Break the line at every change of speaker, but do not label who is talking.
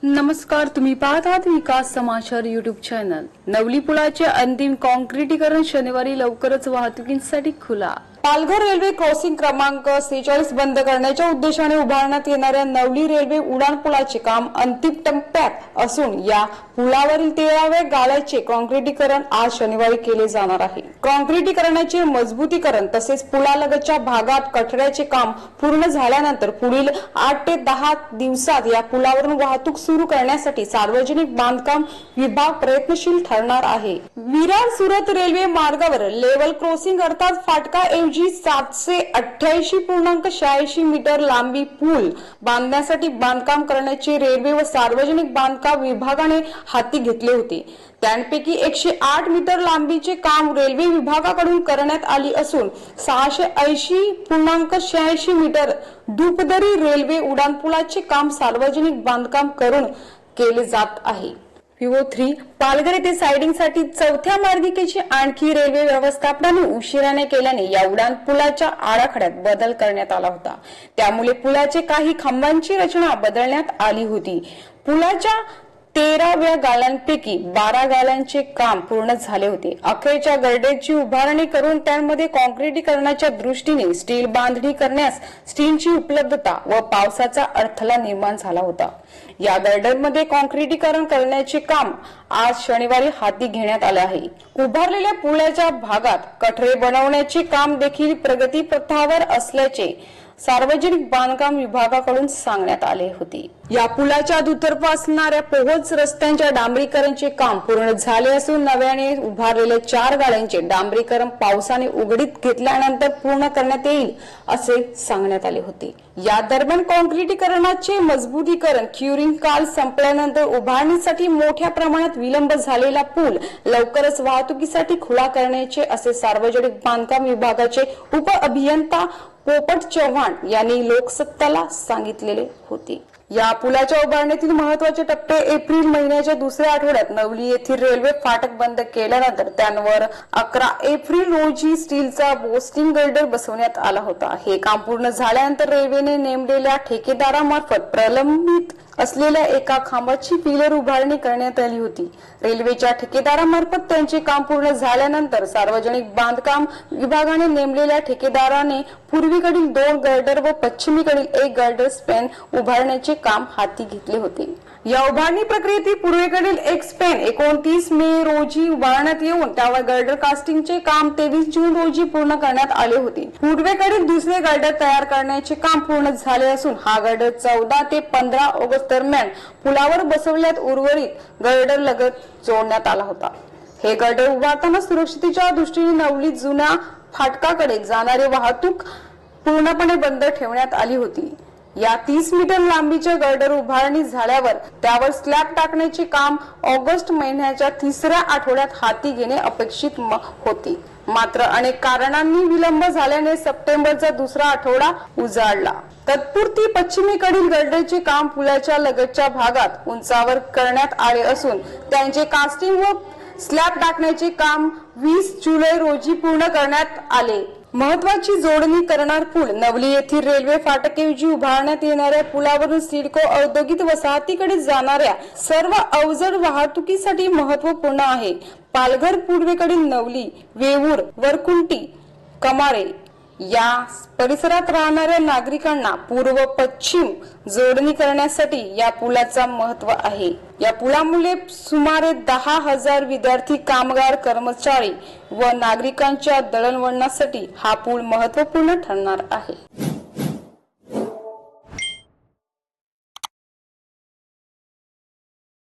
नमस्कार, तुम्ही पाहत आहात विकास समाचार युट्यूब चॅनल। नवली पुलाचे अंतिम कॉन्क्रीटीकरण शनिवारी लवकरच वाहतुकीसाठी खुला। पालघर रेल्वे क्रॉसिंग क्रमांक 46 बंद करण्याच्या उद्देशाने उभारण्यात येणाऱ्या नवली रेल्वे उड्डाण पुलाचे काम अंतिम टप्प्यात असून या पुलावरील 13व्या गाळ्याचे कॉन्क्रीटीकरण आज शनिवारी केले जाणार आहे। कॉन्क्रीटीकरणाचे मजबूतीकरण तसेच पुलालगतच्या भागात कठड्याचे काम पूर्ण झाल्यानंतर पुढील 8 ते 10 दिवसात या पुलावरून वाहतूक सुरू करण्यासाठी सार्वजनिक बांधकाम विभाग प्रयत्नशील ठरणार आहे। विरार सुरत रेल्वे मार्गावर लेवल क्रॉसिंग अर्थात फाटकाऐवजी 788.86 मीटर लांबी पूल बांधण्यासाठी बांधकाम करण्याचे रेल्वे व सार्वजनिक बांधकाम विभागाने हाती घेतले होते। त्यांपैकी 108 मीटर लांबीचे काम रेल्वे विभागाकडून करण्यात आली असून 680.86 मीटर दुपदरी रेल्वे उड्डाणपुलाचे काम सार्वजनिक बांधकाम करून केले जात आहे। PO3 पालघर येथे सायडिंगसाठी चौथ्या मार्गिकेची आणखी रेल्वे व्यवस्थापनाने उशिराने केल्याने या उड्डाण पुलाच्या आराखड्यात बदल करण्यात आला होता। त्यामुळे पुलाचे काही खांबांची रचना बदलण्यात आली होती। पुलाच्या 13व्या गाळ्यांपैकी 12 गाळ्यांचे काम पूर्ण झाले होते। अखेरच्या गर्डरची उभारणी करून त्यामध्ये कॉन्क्रीटीकरणाच्या दृष्टीने स्टील बांधणी करण्यास स्टीलची उपलब्धता व पावसाचा अडथळा निर्माण झाला होता। या गर्डरमध्ये कॉन्क्रीटीकरण करण्याचे काम आज शनिवारी हाती घेण्यात आले आहे। उभारलेल्या पुलाच्या भागात कठडे बनवण्याचे काम देखील प्रगतीपथावर असल्याचे सार्वजनिक बांधकाम विभागाकडून सांगण्यात आले होते। या पुलाच्या दुतर्फा असणाऱ्या पोहोच रस्त्यांच्या डांबरीकरणचे काम पूर्ण झाले असून नव्याने उभारलेल्या 4 गाळ्यांचे डांबरीकरण पावसाने उघडीत घेतल्यानंतर पूर्ण करण्यात येईल असे सांगण्यात आले होते। या दरम्यान कॉन्क्रीटीकरणाचे मजबूतीकरण क्युरिंग काल संपल्यानंतर उभारणीसाठी मोठ्या प्रमाणात विलंब झालेला पूल लवकरच वाहतुकीसाठी खुला करण्याचे असे सार्वजनिक बांधकाम विभागाचे उप अभियंता पोपट चव्हाण यांनी लोकसत्ताला सांगितलेले होते। या पुलाच्या उभारणीतील महत्वाचे टप्पे एप्रिल महिन्याच्या दुसऱ्या आठवड्यात नवली येथील रेल्वे फाटक बंद केल्यानंतर त्यांवर 11 एप्रिल रोजी स्टीलचा बोस्टिंग गर्डर बसवण्यात आला होता। हे काम पूर्ण झाल्यानंतर रेल्वेने नेमलेल्या ठेकेदारामार्फत प्रलंबित असलेल्या एका खांबाची पिलर उभारणी करण्यात आली होती। रेल्वेच्या ठेकेदारामार्फत त्यांचे काम पूर्ण झाल्यानंतर सार्वजनिक बांधकाम विभागाने नेमलेल्या ठेकेदाराने पूर्वेकडील 2 गर्डर व पश्चिमेकडील 1 गर्डर स्पॅन उभारण्याचे काम हाती घेतले होते। या उभारणी प्रक्रियेतील पूर्वेकडील 1 स्पॅन 29 मे रोजी उभारण्यात येऊन त्यावर गर्डर कास्टिंगचे काम 23 जून रोजी पूर्ण करण्यात आले होते। पूर्वेकडील दुसरे गर्डर तयार करण्याचे काम पूर्ण झाले असून हा गर्डर 14 ते 15 ऑगस्ट दरम्यान पुलावर बसवल्यात उर्वरित गर्डर लगत जोडण्यात आला होता। हे गर्डर उभारताना सुरक्षितेच्या दृष्टीने नवली जुन्या फाटकाकडे जाणारी वाहतूक पूर्णपणे बंद ठेवण्यात आली होती। या 30 मीटर लांबीच्या गर्डर उभारणी झाल्यावर त्यावर स्लॅब टाकण्याचे काम ऑगस्ट महिन्याच्या 3ऱ्या आठवड्यात हाती घेणे अपेक्षित होते। मात्र अनेक कारणांनी विलंब झाल्याने सप्टेंबरचा दुसरा आठवडा उजाडला। तत्पुरती पश्चिमेकडील गर्डरचे काम पुलाच्या लगतच्या भागात उंचावर करण्यात आले असून त्यांचे कास्टिंग व स्लॅब टाकण्याचे काम 20 जुलै रोजी पूर्ण करण्यात आले। महत्वाची जोडणी करणार पूल नवली येथील रेल्वे फाटकऐवजी उभारण्यात येणाऱ्या पुलावरून सिडको औद्योगिक वसाहतीकडे जाणाऱ्या सर्व अवजड वाहतुकीसाठी महत्वपूर्ण आहे। पालघर पूर्वेकडील नवली, वेवूर, वरकुंटी, कमारे या परिसरात राहणाऱ्या नागरिकांना पूर्व पश्चिम जोडणी करण्यासाठी या पुलाचा महत्व आहे। या पुलामुळे सुमारे 10,000 विद्यार्थी, कामगार, कर्मचारी व नागरिकांच्या दळणवळणासाठी हा पूल महत्वपूर्ण ठरणार आहे।